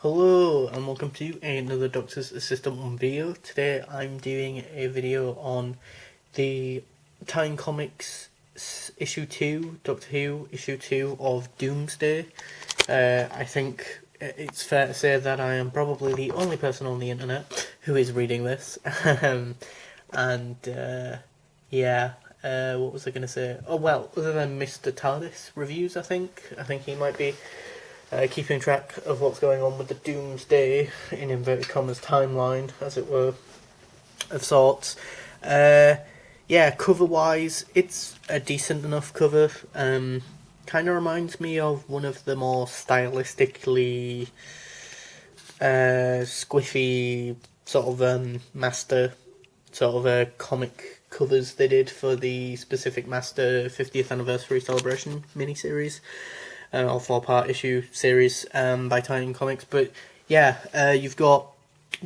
Hello and welcome to another Doctor's Assistant 1 video. Today I'm doing a video on the Time Comics issue 2, Doctor Who issue 2 of Doomsday. I think it's fair to say that I am probably the only person on the internet who is reading this. What was I going to say? Oh well, other than Mr. TARDIS reviews, I think he might be keeping track of what's going on with the Doomsday, in inverted commas, timeline, as it were, of sorts. Cover-wise, it's a decent enough cover. Kind of reminds me of one of the more stylistically squiffy sort of master sort of comic covers they did for the specific Master 50th anniversary celebration miniseries. Or 4-part issue series by Time Comics. But yeah, you've got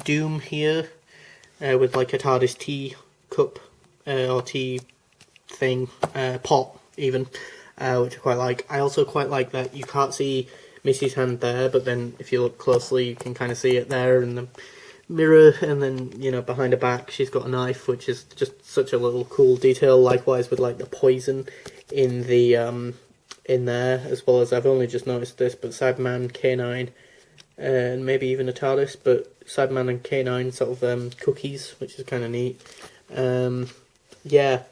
Doom here with like a TARDIS tea cup or tea thing, pot even, which I quite like. I also quite like that you can't see Missy's hand there, but then if you look closely you can kind of see it there in the mirror, and then, you know, behind her back she's got a knife, which is just such a little cool detail. Likewise with like the poison in the in there, as well as, I've only just noticed this, but Cyberman, K9, and maybe even a TARDIS, but Cyberman and K9 sort of cookies, which is kind of neat. Yeah,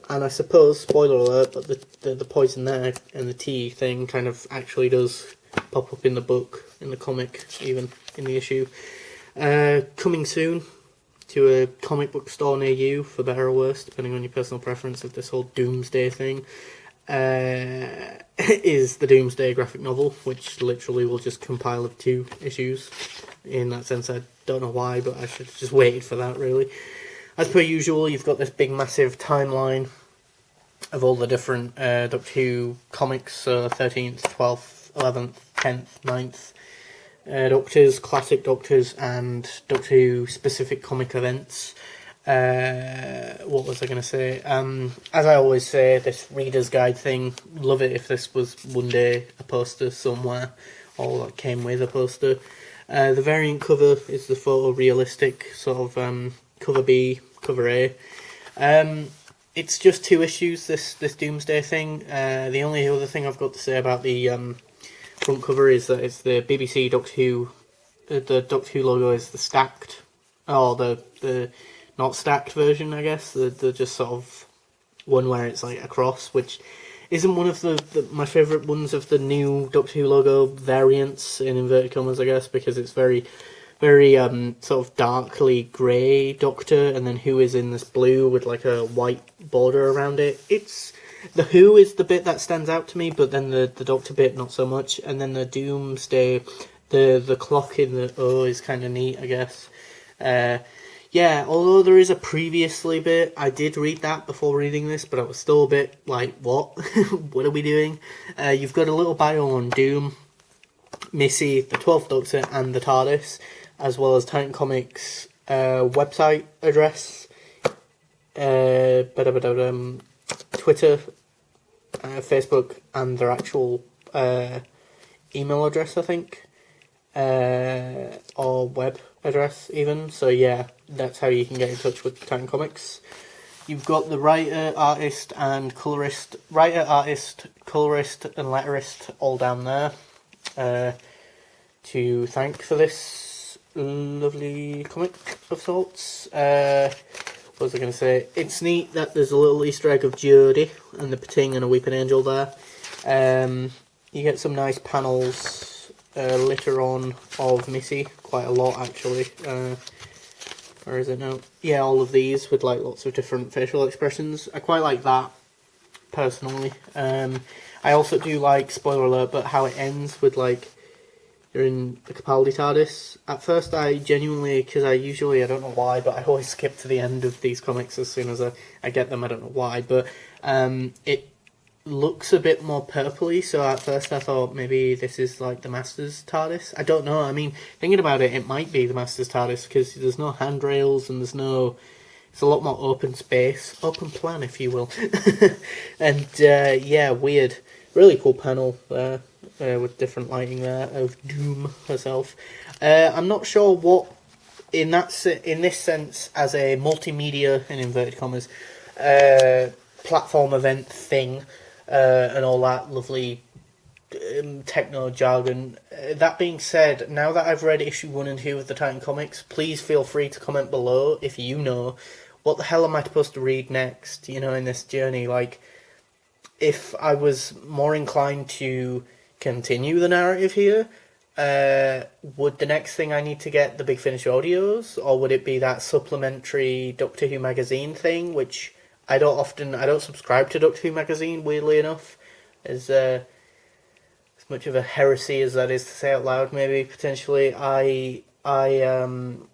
and I suppose, spoiler alert, but the poison there and the tea thing kind of actually does pop up in the book, in the comic, even in the issue. Coming soon to a comic book store near you, for better or worse, depending on your personal preference of this whole Doomsday thing. Is the Doomsday graphic novel, which literally will just compile of 2 issues. In that sense, I don't know why, but I should have just waited for that, really. As per usual, you've got this big massive timeline of all the different Doctor Who comics, so 13th, 12th, 11th, 10th, 9th Doctors, classic Doctors, and Doctor Who specific comic events. What was I going to say? As I always say, this reader's guide thing, love it if this was one day a poster somewhere, or that came with a poster. The variant cover is the photorealistic sort of cover B, cover A. It's just 2 issues, this Doomsday thing. The only other thing I've got to say about the front cover is that it's the BBC Doctor Who. The Doctor Who logo is the stacked, or the not stacked version, I guess. The just sort of one where it's like a cross, which isn't one of my favourite ones of the new Doctor Who logo variants, in inverted commas, I guess, because it's very, very sort of darkly grey Doctor, and then Who is in this blue with like a white border around it. The Who is the bit that stands out to me, but then the Doctor bit not so much, and then the Doomsday, the clock in the O is kind of neat, I guess. Yeah, although there is a previously bit, I did read that before reading this, but I was still a bit like, what? What are we doing? You've got a little bio on Doom, Missy, the 12th Doctor, and the TARDIS, as well as Time Comics website address, Twitter, Facebook, and their actual email address, I think, or web address even. So yeah, that's how you can get in touch with Time Comics. You've got the writer, artist, and colorist, and letterist all down there to thank for this lovely comic of sorts. What was I going to say? It's neat that there's a little Easter egg of Jodie and the Pating and a Weeping Angel there. You get some nice panels later on of Missy, quite a lot actually. Where is it now? Yeah, all of these with like lots of different facial expressions. I quite like that, personally. I also do like, spoiler alert, but how it ends with like, you're in the Capaldi TARDIS. At first I genuinely, because I don't know why, but I always skip to the end of these comics as soon as I get them, I don't know why, but it looks a bit more purpley, so at first I thought maybe this is like the Master's TARDIS. I don't know, I mean, thinking about it, it might be the Master's TARDIS, because there's no handrails and there's no... It's a lot more open space, open plan if you will. And yeah, weird. Really cool panel there with different lighting there of Doom herself. I'm not sure what in this sense as a multimedia in inverted commas platform event thing and all that lovely techno jargon. That being said, now that I've read issue 1 and 2 of the Titan comics, please feel free to comment below if you know what the hell am I supposed to read next, in this journey. Like, if I was more inclined to continue the narrative here, would the next thing I need to get the Big Finish audios, or would it be that supplementary Doctor Who magazine thing, which I don't subscribe to Doctor Who magazine, weirdly enough, as much of a heresy as that is to say out loud, maybe, potentially, I don't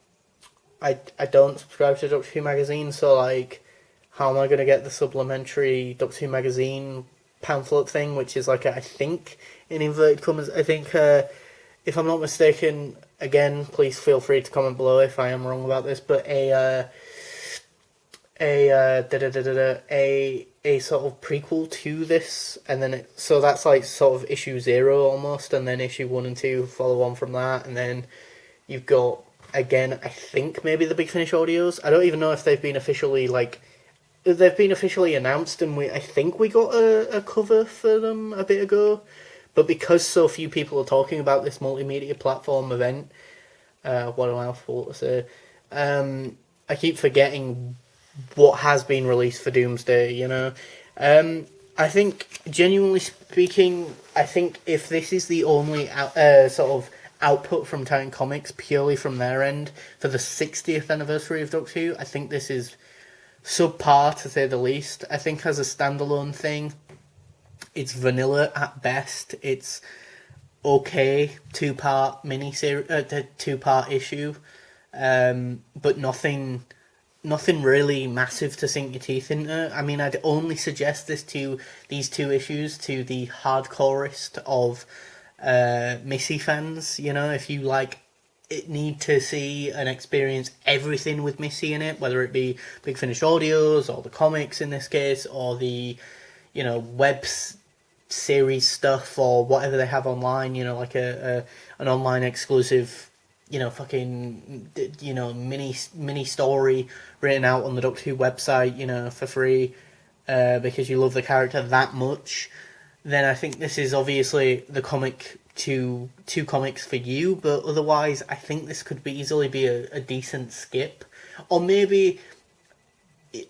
subscribe to Doctor Who magazine, so, like, how am I going to get the supplementary Doctor Who magazine pamphlet thing, which is like, I think, in inverted commas, I think, if I'm not mistaken, again, please feel free to comment below if I am wrong about this, but a sort of prequel to this, and then so that's like sort of issue 0 almost, and then issue 1 and 2 follow on from that, and then you've got, again, I think maybe the Big Finish audios. I don't even know if they've been officially announced, and I think we got a cover for them a bit ago, but because so few people are talking about this multimedia platform event, what a mouthful to say, I keep forgetting what has been released for Doomsday, I think, genuinely speaking, I think if this is the only sort of output from Titan Comics purely from their end for the 60th anniversary of Doctor Who, I think this is subpar, to say the least. I think as a standalone thing, it's vanilla at best. It's okay, two-part two-part issue, but nothing really massive to sink your teeth into. I mean, I'd only suggest these two issues to the hardcorest of Missy fans. If you need to see and experience everything with Missy in it, whether it be Big Finish audios or the comics in this case, or the web series stuff or whatever they have online, like an online exclusive mini story written out on the Doctor Who website, for free, because you love the character that much, then I think this is obviously the two comics for you. But otherwise, I think this could easily be a decent skip, or maybe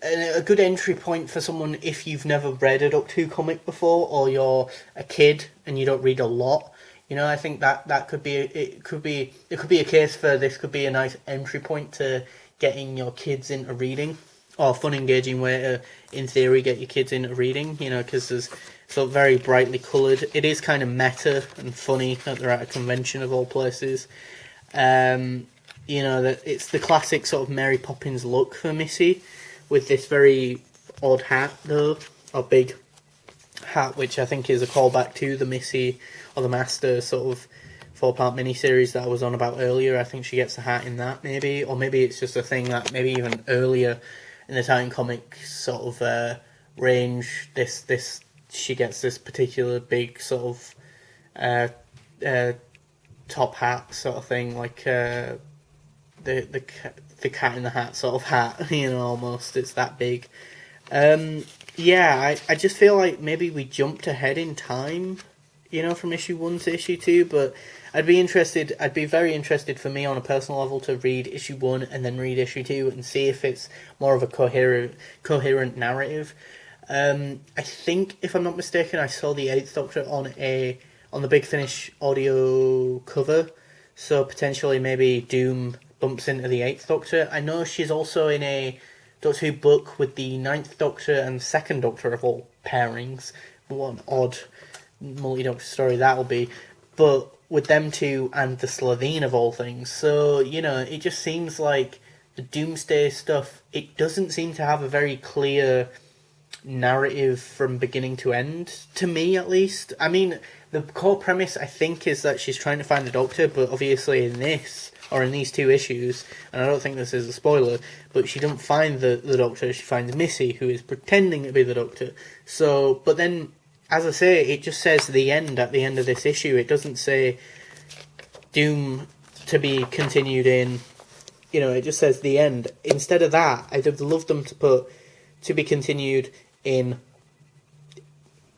a good entry point for someone if you've never read a Doctor Who comic before, or you're a kid and you don't read a lot. I think that could be a case for this could be a nice entry point to getting your kids into reading, or a fun, engaging way to, in theory, get your kids into reading. Because there's so very brightly coloured. It is kind of meta and funny that they're at a convention of all places. That it's the classic sort of Mary Poppins look for Missy, with this very odd hat though, or big hat, which I think is a callback to the Missy or the Master sort of 4-part miniseries that I was on about earlier. I think she gets the hat in that, maybe, or maybe it's just a thing that maybe even earlier in the Titan comic sort of range. She gets this particular big sort of top hat sort of thing, like the Cat in the Hat sort of hat, almost. It's that big. I just feel like maybe we jumped ahead in time, from issue 1 to issue 2, but I'd be very interested for me on a personal level to read issue 1 and then read issue 2 and see if it's more of a coherent narrative. I think, if I'm not mistaken, I saw the 8th Doctor on the Big Finish audio cover, so potentially maybe Doom bumps into the 8th Doctor. I know she's also in a Doctor Who book with the 9th Doctor and 2nd Doctor of all pairings. What an odd multi-Doctor story that'll be. But with them two and the Slovene of all things. So, it just seems like the Doomsday stuff, it doesn't seem to have a very clear narrative from beginning to end, to me at least. I mean, the core premise, I think, is that she's trying to find the Doctor, but obviously in these 2 issues, and I don't think this is a spoiler, but she doesn't find the Doctor, she finds Missy, who is pretending to be the Doctor. So, but then as I say, it just says the end at the end of this issue. It doesn't say Doom to be continued in, you know, it just says the end. Instead of that, I'd have loved them to put to be continued in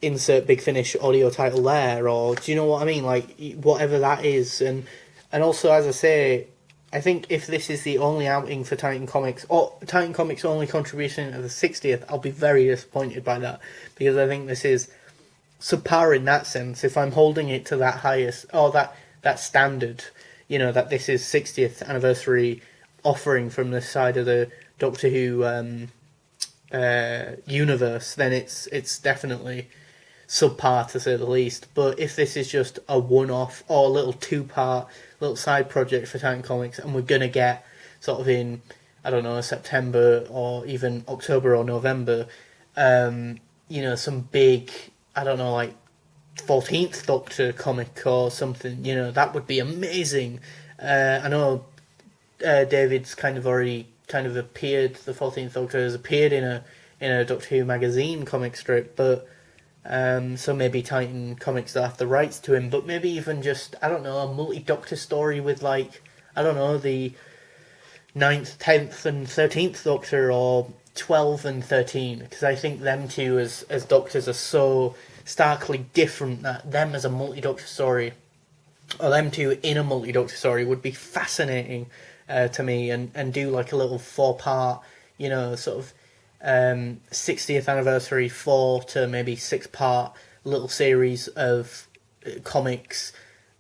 insert Big Finish audio title there, or do you know what I mean? Like, whatever that is. And also, as I say, I think if this is the only outing for Titan Comics, or Titan Comics' only contribution to the 60th, I'll be very disappointed by that, because I think this is subpar in that sense. If I'm holding it to that highest, or that standard, you know, that this is 60th anniversary offering from the side of the Doctor Who universe, then it's definitely subpar, to say the least. But if this is just a one-off or a little two-part little side project for Titan Comics, and we're gonna get sort of in, I don't know, September or even October or November, you know, some big, I don't know, like 14th Doctor comic or something, you know, that would be amazing. I know David's kind of already appeared, the 14th Doctor has appeared in a Doctor Who magazine comic strip, but so maybe Titan Comics will have the rights to him, but maybe even just, I don't know, a multi-Doctor story with, like, I don't know, the 9th, 10th and 13th Doctor, or 12 and 13, because I think them two as Doctors are so starkly different that them as a multi-Doctor story, or them two in a multi-Doctor story, would be fascinating to me, and do like a little 4-part, you know, sort of 60th anniversary 4 to maybe 6-part little series of comics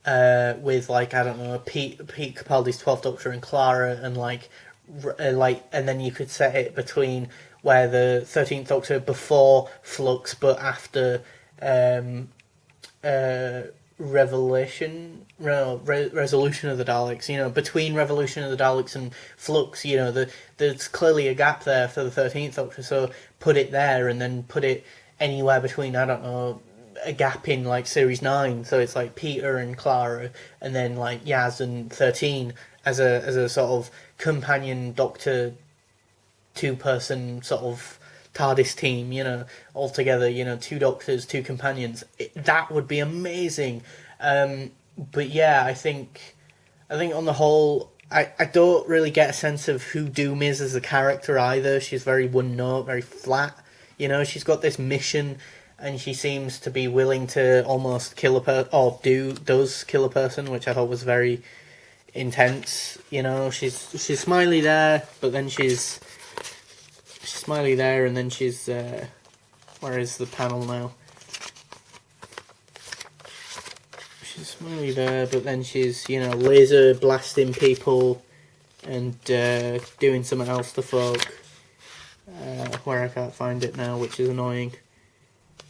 with, like, I don't know, Pete Capaldi's 12th Doctor and Clara, and like, and then you could set it between where the 13th Doctor before Flux but after Resolution of the Daleks, you know, between Revolution of the Daleks and Flux, you know, there's clearly a gap there for the 13th Doctor, so put it there, and then put it anywhere between, I don't know, a gap in, like, Series 9, so it's like Peter and Clara, and then, like, Yaz and 13 as a sort of companion Doctor 2-person sort of TARDIS team, you know, all together, you know, 2 Doctors, 2 companions. That would be amazing. But yeah, I think on the whole, I don't really get a sense of who Doom is as a character either. She's very one note, very flat. You know, she's got this mission, and she seems to be willing to almost kill a person, or does kill a person, which I thought was very intense. You know, she's smiley there, but then she's smiley there, and then she's where is the panel now? She's smiley there, but then she's, you know, laser blasting people and doing something else to folk, where I can't find it now, which is annoying.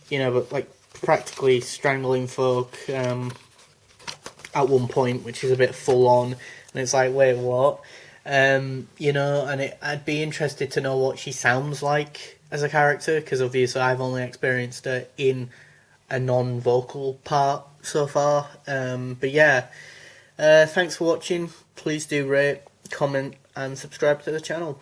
You know, but like practically strangling folk at one point, which is a bit full on, and it's like, wait, what? You know, and I'd be interested to know what she sounds like as a character, because obviously I've only experienced her in a non-vocal part so far. But yeah, thanks for watching. Please do rate, comment, and subscribe to the channel.